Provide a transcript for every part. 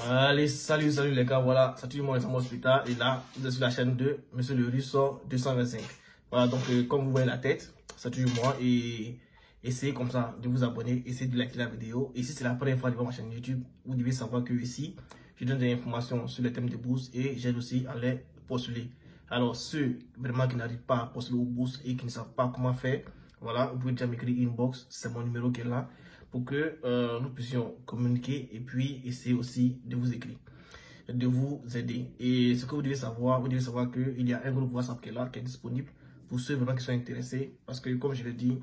Allez, salut les gars, voilà, c'est tout le monde est en hospital et là, vous êtes sur la chaîne de Monsieur le Russo 225. Voilà, donc comme vous voyez la tête, c'est toujours moi et essayez comme ça de vous abonner, essayez de liker la vidéo. Et si c'est la première fois de voir ma chaîne YouTube, vous devez savoir que ici, je donne des informations sur les thèmes de bourse et j'aide aussi à les postuler. Alors ceux vraiment qui n'arrivent pas à postuler aux bourses et qui ne savent pas comment faire, voilà, vous pouvez déjà m'écrire inbox, c'est mon numéro qui est là, pour que nous puissions communiquer et puis essayer aussi de vous écrire, de vous aider. Et ce que vous devez savoir qu'il y a un groupe WhatsApp qui est là, qui est disponible pour ceux vraiment qui sont intéressés. Parce que comme je l'ai dit,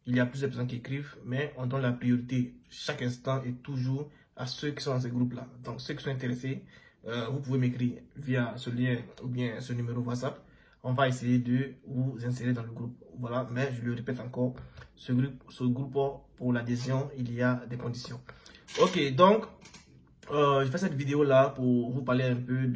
il y a plusieurs personnes qui écrivent, mais on donne la priorité chaque instant et toujours à ceux qui sont dans ces groupes-là. Donc ceux qui sont intéressés, vous pouvez m'écrire via ce lien ou bien ce numéro WhatsApp. On va essayer de vous insérer dans le groupe. Voilà, mais je le répète encore, ce groupe pour l'adhésion, il y a des conditions. Ok, donc, je fais cette vidéo là pour vous parler un peu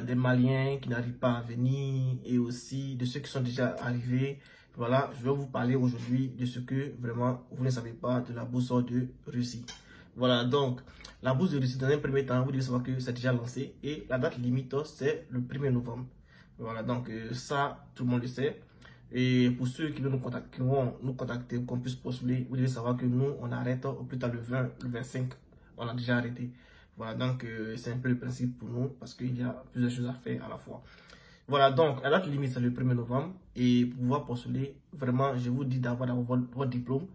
des Maliens qui n'arrivent pas à venir et aussi de ceux qui sont déjà arrivés. Voilà, je vais vous parler aujourd'hui de ce que vraiment vous ne savez pas de la bourse de Russie. Voilà, donc, la bourse de Russie, dans un premier temps, vous devez savoir que c'est déjà lancé et la date limite, c'est le 1er novembre. Voilà, donc ça, tout le monde le sait. Et pour ceux qui vont nous contacter, qu'on puisse postuler, vous devez savoir que nous, on arrête au plus tard le 20, le 25. On a déjà arrêté. Voilà, donc c'est un peu le principe pour nous parce qu'il y a plusieurs choses à faire à la fois. Voilà, donc la date limite, c'est le 1er novembre. Et pour pouvoir postuler, vraiment, je vous dis d'avoir votre diplôme.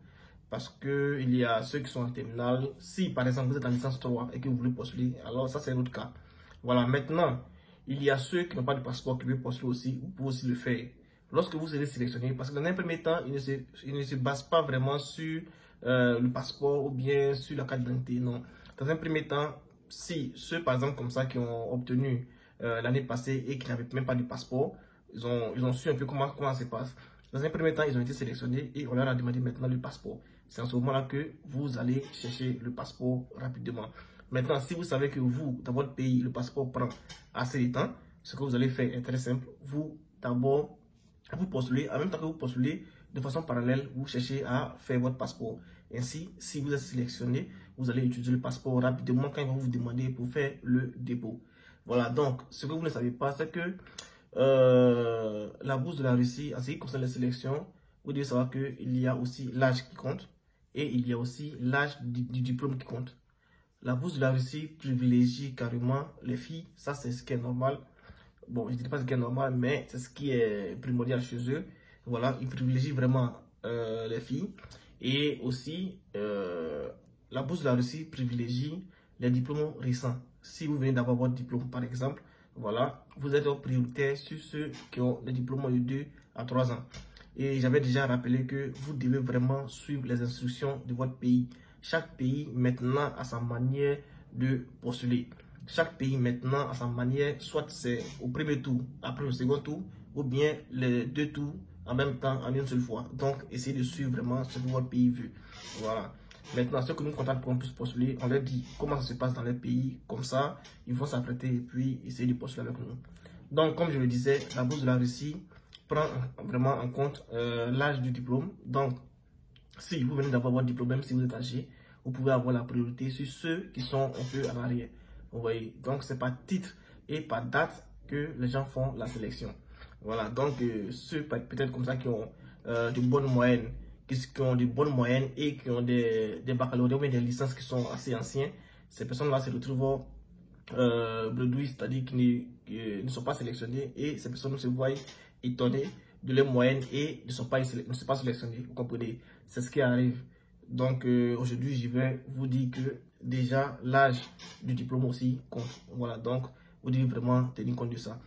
Parce que il y a ceux qui sont en terminale. Si par exemple vous êtes en licence 3 et que vous voulez postuler, alors ça c'est un autre cas. Voilà, maintenant, il y a ceux qui n'ont pas de passeport qui veulent postuler aussi, vous pouvez aussi le faire. Lorsque vous serez sélectionné, parce que dans un premier temps, il ne se base pas vraiment sur le passeport ou bien sur la carte d'identité, non. Dans un premier temps, si ceux par exemple comme ça qui ont obtenu l'année passée et qui n'avaient même pas de passeport, ils ont su un peu comment ça se passe. Dans un premier temps, ils ont été sélectionnés et on leur a demandé maintenant le passeport. C'est en ce moment-là que vous allez chercher le passeport rapidement. Maintenant, si vous savez que vous, dans votre pays, le passeport prend assez de temps, ce que vous allez faire est très simple. Vous, d'abord, vous postulez, en même temps que vous postulez, de façon parallèle, vous cherchez à faire votre passeport. Ainsi, si vous êtes sélectionné, vous allez utiliser le passeport rapidement quand ils vont vous demander pour faire le dépôt. Voilà, donc, ce que vous ne savez pas, c'est que la bourse de la Russie, en ce qui concerne les sélections, vous devez savoir qu'il y a aussi l'âge qui compte et il y a aussi l'âge du diplôme qui compte. La bourse de la Russie privilégie carrément les filles, ça c'est ce qui est normal. Bon, je ne dis pas ce qui est normal, mais c'est ce qui est primordial chez eux. Voilà, ils privilégient vraiment les filles. Et aussi, la bourse de la Russie privilégie les diplômes récents. Si vous venez d'avoir votre diplôme, par exemple, voilà, vous êtes prioritaire sur ceux qui ont des diplômes de 2 à 3 ans. Et j'avais déjà rappelé que vous devez vraiment suivre les instructions de votre pays. Chaque pays maintenant a sa manière de postuler. Chaque pays maintenant a sa manière, soit c'est au premier tour, après le second tour, ou bien les deux tours en même temps, en une seule fois. Donc, essayez de suivre vraiment ce que votre pays veut. Voilà. Maintenant, ceux que nous contactons pour qu'on puisse postuler, on leur dit comment ça se passe dans les pays. Comme ça, ils vont s'apprêter et puis essayer de postuler avec nous. Donc, comme je le disais, la bourse de la Russie prend vraiment en compte l'âge du diplôme. Donc, si vous venez d'avoir votre diplôme, même si vous êtes âgé, vous pouvez avoir la priorité sur ceux qui sont un peu en arrière. Vous voyez, donc c'est par titre et par date que les gens font la sélection. Voilà, donc ceux peut-être comme ça qui ont de bonnes moyennes, qui ont de bonnes moyennes et qui ont des baccalauréats ou des licences qui sont assez anciens, ces personnes-là se retrouvent bredouilles, c'est-à-dire qui ne sont pas sélectionnées et ces personnes se voient étonnées de leurs moyennes et ne sont pas sélectionnées. Vous comprenez? C'est ce qui arrive. Donc aujourd'hui, je vais vous dire que déjà l'âge du diplôme aussi compte. Voilà, donc vous devez vraiment tenir compte de ça.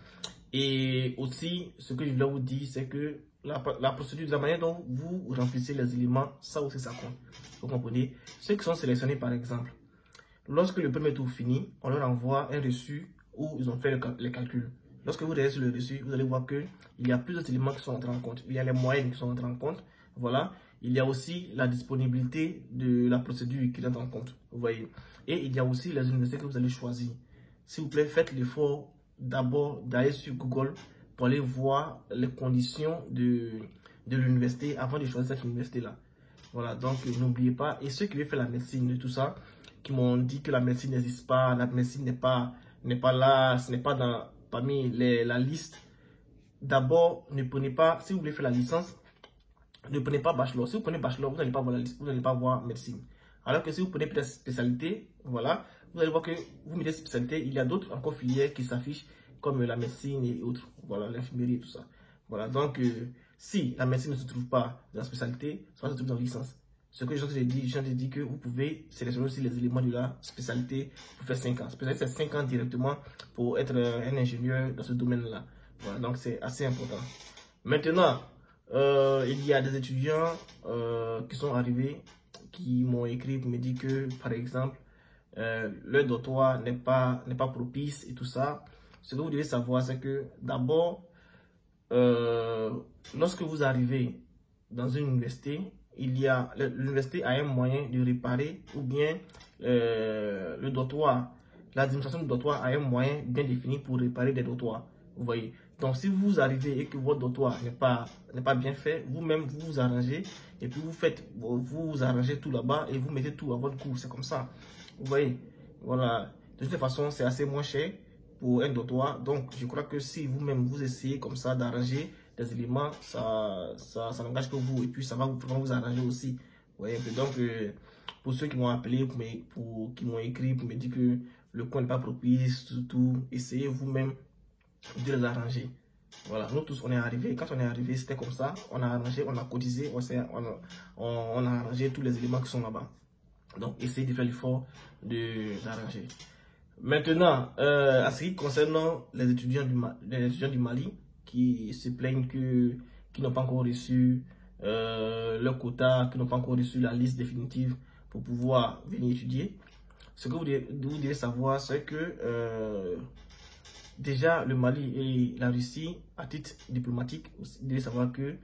Et aussi, ce que je voulais vous dire, c'est que la procédure, de la manière dont vous remplissez les éléments, ça aussi ça compte. Vous comprenez? Ceux qui sont sélectionnés par exemple, lorsque le premier tour finit, on leur envoie un reçu où ils ont fait les calculs. Lorsque vous regardez sur le reçu, vous allez voir qu'il y a plusieurs éléments qui sont entrés en compte. Il y a les moyennes qui sont entrées en compte. Voilà. Il y a aussi la disponibilité de la procédure qui entre en compte. Vous voyez. Et il y a aussi les universités que vous allez choisir. S'il vous plaît, faites l'effort d'abord d'aller sur Google pour aller voir les conditions de l'université avant de choisir cette université-là. Voilà. Donc, n'oubliez pas. Et ceux qui veulent faire la médecine et tout ça, qui m'ont dit que la médecine n'existe pas, la médecine n'est pas là, ce n'est pas parmi la liste. D'abord, ne prenez pas, si vous voulez faire la licence, ne prenez pas bachelor. Si vous prenez bachelor, vous n'allez pas voir la liste, vous n'allez pas voir médecine. Alors que si vous prenez peut-être spécialité, voilà, vous allez voir que vous mettez spécialité, il y a d'autres encore filières qui s'affichent comme la médecine et autres, voilà, l'infirmerie et tout ça. Voilà, donc si la médecine ne se trouve pas dans la spécialité, ça va se trouver dans la licence. Ce que je vous ai dit que vous pouvez sélectionner aussi les éléments de la spécialité pour faire 5 ans. Spécialité, c'est 5 ans directement pour être un ingénieur dans ce domaine-là. Voilà, donc c'est assez important. Maintenant, il y a des étudiants qui sont arrivés, qui m'ont écrit pour me dire que, par exemple, le doctorat n'est pas propice et tout ça. Ce que vous devez savoir, c'est que d'abord, lorsque vous arrivez dans une université, l'université a un moyen de réparer, ou bien le doctorat, l'administration du doctorat a un moyen bien défini pour réparer des doctorats. Vous voyez. Donc, si vous arrivez et que votre doctorat n'est pas bien fait, vous-même, vous vous arrangez et puis vous arrangez tout là-bas et vous mettez tout à votre goût. C'est comme ça. Vous voyez. Voilà. De toute façon, c'est assez moins cher pour un doctorat. Donc, je crois que si vous-même, vous essayez comme ça d'arranger des éléments, ça n'engage que vous et puis ça va vous arranger aussi. Vous voyez. Donc, pour ceux qui m'ont appelé, qui m'ont écrit pour me dire que le coin n'est pas propice, tout, essayez vous-même de les arranger. Voilà, nous tous on est arrivés. Quand on est arrivé, c'était comme ça. On a arrangé, on a cotisé, on a arrangé tous les éléments qui sont là-bas. Donc, essayez de faire l'effort d'arranger. Maintenant, à ce qui concerne les étudiants du Mali qui se plaignent qui n'ont pas encore reçu leur quota, qui n'ont pas encore reçu la liste définitive pour pouvoir venir étudier, ce que vous devez savoir, c'est que déjà, le Mali et la Russie, à titre diplomatique, vous devez savoir que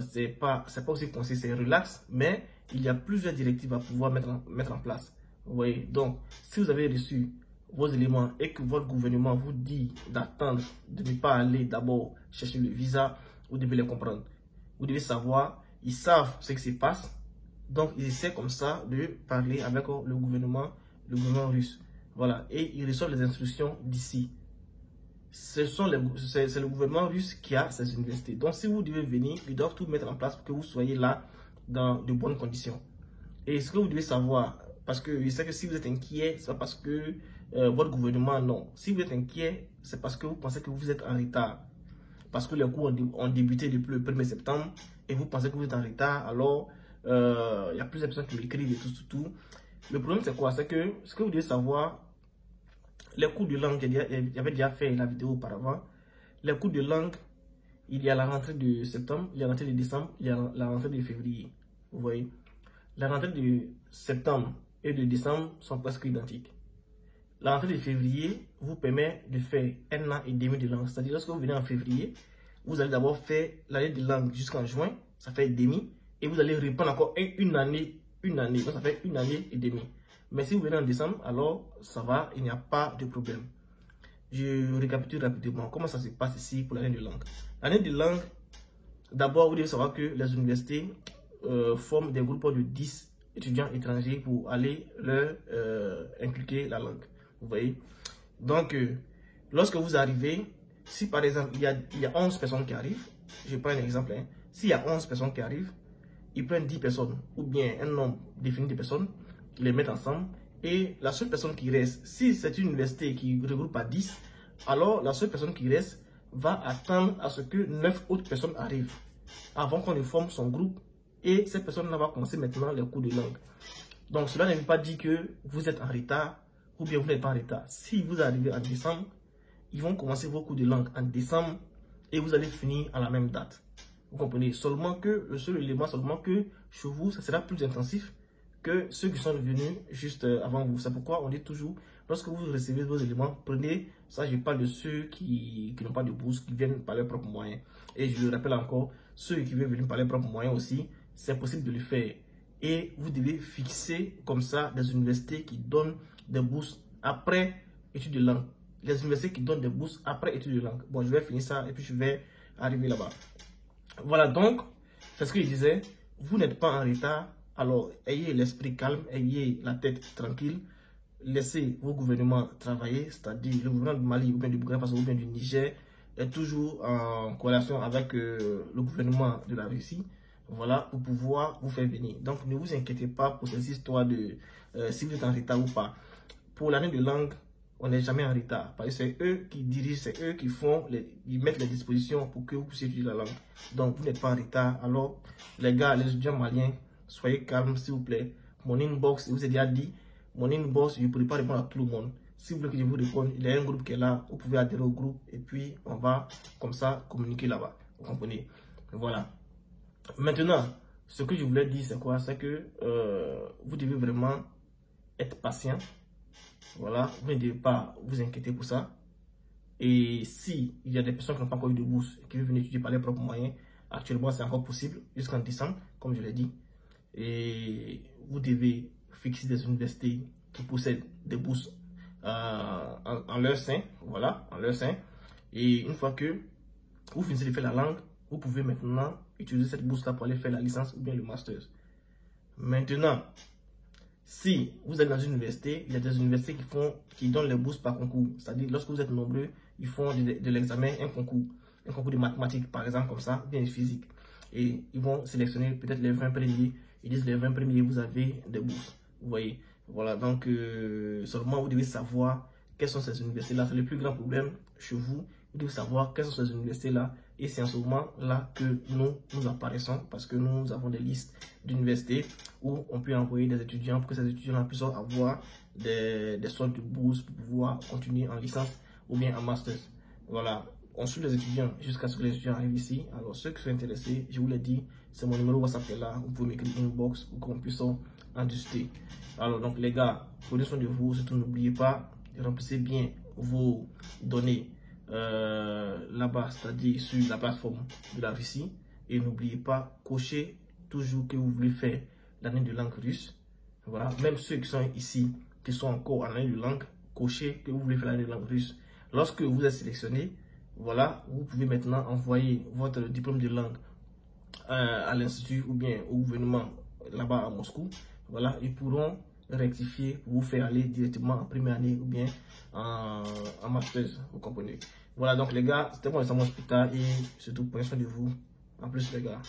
c'est pas aussi conseillé, c'est relax, mais il y a plusieurs directives à pouvoir mettre en place. Vous voyez, donc, si vous avez reçu vos éléments et que votre gouvernement vous dit d'attendre, de ne pas aller d'abord chercher le visa, vous devez les comprendre. Vous devez savoir, ils savent ce qui se passe, donc ils essaient comme ça de parler avec le gouvernement russe. Voilà, et ils reçoivent les instructions d'ici. C'est le gouvernement russe qui a ces universités. Donc, si vous devez venir, ils doivent tout mettre en place pour que vous soyez là dans de bonnes conditions. Et ce que vous devez savoir, parce que je sais que si vous êtes inquiet, c'est pas parce que votre gouvernement, non. Si vous êtes inquiet, c'est parce que vous pensez que vous êtes en retard. Parce que les cours ont débuté depuis le 1er septembre et vous pensez que vous êtes en retard. Alors, il y a plusieurs personnes qui m'écrivent et tout. Le problème, c'est quoi? C'est que ce que vous devez savoir, les cours de langue, j'avais déjà fait la vidéo auparavant. Les cours de langue, il y a la rentrée de septembre, il y a la rentrée de décembre, il y a la rentrée de février. Vous voyez, la rentrée de septembre et de décembre sont presque identiques. La rentrée de février vous permet de faire 1 an et demi de langue. C'est-à-dire, lorsque vous venez en février, vous allez d'abord faire l'année de langue jusqu'en juin, ça fait demi, et vous allez reprendre encore une année, donc ça fait 1 année et demie. Mais si vous venez en décembre, alors ça va, il n'y a pas de problème. Je récapitule rapidement comment ça se passe ici pour l'année de langue. L'année de langue, d'abord, vous devez savoir que les universités forment des groupes de 10 étudiants étrangers pour aller leur inculquer la langue. Vous voyez? Donc, lorsque vous arrivez, si par exemple, il y a 11 personnes qui arrivent, je prends un exemple, hein. S'il y a 11 personnes qui arrivent, ils prennent 10 personnes, ou bien un nombre défini de personnes, ils les mettent ensemble, et la seule personne qui reste, si c'est une université qui regroupe à 10, alors la seule personne qui reste va attendre à ce que 9 autres personnes arrivent, avant qu'on ne forme son groupe, et cette personne-là va commencer maintenant les cours de langue. Donc cela ne veut pas dire que vous êtes en retard, ou bien vous n'êtes pas en retard. Si vous arrivez en décembre, ils vont commencer vos cours de langue en décembre, et vous allez finir à la même date. Vous comprenez? Seulement que, le seul élément, seulement que chez vous, ça sera plus intensif que ceux qui sont venus juste avant vous. C'est pourquoi on dit toujours, lorsque vous recevez vos éléments, prenez, ça je parle de ceux qui n'ont pas de bourse, qui viennent par leurs propres moyens. Et je le rappelle encore, ceux qui veulent venir par leurs propres moyens aussi, c'est possible de le faire. Et vous devez fixer comme ça des universités qui donnent des bourses après études de langue. Les universités qui donnent des bourses après études de langue. Bon, je vais finir ça et puis je vais arriver là-bas. Voilà, donc, c'est ce que je disais, vous n'êtes pas en retard Alors, ayez l'esprit calme, ayez la tête tranquille, laissez vos gouvernements travailler, c'est-à-dire le gouvernement du Mali ou bien du Burkina Faso ou bien du Niger est toujours en corrélation avec le gouvernement de la Russie, voilà, pour pouvoir vous faire venir. Donc, ne vous inquiétez pas pour ces histoires de si vous êtes en retard ou pas. Pour l'année de langue, on n'est jamais en retard. Parce que c'est eux qui dirigent, c'est eux qui ils mettent les dispositions pour que vous puissiez étudier la langue. Donc, vous n'êtes pas en retard. Alors, les gars, les étudiants maliens, soyez calmes, s'il vous plaît. Mon inbox, je vous ai déjà dit, mon inbox, je ne pourrai pas répondre à tout le monde. Si vous voulez que je vous réponde, il y a un groupe qui est là. Vous pouvez adhérer au groupe et puis on va, comme ça, communiquer là-bas. Vous comprenez? Voilà. Maintenant, ce que je voulais dire, c'est quoi? C'est que vous devez vraiment être patient. Voilà, vous ne devez pas vous inquiéter pour ça. Et si il y a des personnes qui n'ont pas encore eu de bourse et qui veulent venir étudier par leurs propres moyens, actuellement c'est encore possible jusqu'en décembre, comme je l'ai dit. Et vous devez fixer des universités qui possèdent des bourses en leur sein, voilà, en leur sein. Et une fois que vous finissez de faire la langue, vous pouvez maintenant utiliser cette bourse-là pour aller faire la licence ou bien le master. Maintenant, si vous êtes dans une université, il y a des universités qui donnent les bourses par concours. C'est-à-dire, lorsque vous êtes nombreux, ils font de l'examen, un concours de mathématiques, par exemple, comme ça, bien de physique. Et ils vont sélectionner peut-être les 20 premiers. Ils disent les 20 premiers, vous avez des bourses. Vous voyez. Voilà, donc, seulement vous devez savoir quelles sont ces universités-là. C'est le plus grand problème chez vous. Vous devez savoir quelles sont ces universités-là. Et c'est en ce moment-là que nous apparaissons parce que nous avons des listes d'universités où on peut envoyer des étudiants pour que ces étudiants puissent avoir des soldes de bourse pour pouvoir continuer en licence ou bien en master. Voilà, on suit les étudiants jusqu'à ce que les étudiants arrivent ici. Alors, ceux qui sont intéressés, je vous l'ai dit, c'est mon numéro WhatsApp qui est là. Vous pouvez m'écrire une inbox pour qu'on puisse en discuter. Alors, donc, les gars, prenez soin de vous. Surtout, n'oubliez pas, remplissez bien vos données là-bas, c'est-à-dire sur la plateforme de la Russie. Et n'oubliez pas, cochez toujours que vous voulez faire l'année de langue russe. Voilà, même ceux qui sont ici, qui sont encore en année de langue, cochez que vous voulez faire l'année de langue russe. Lorsque vous êtes sélectionné, voilà, vous pouvez maintenant envoyer votre diplôme de langue à l'institut ou bien au gouvernement là-bas à Moscou. Voilà, ils pourront rectifier pour vous faire aller directement en première année ou bien en master, vous comprenez. Voilà, donc les gars, c'était moi, Samuel Hospital et surtout prenez soin de vous. En plus les gars.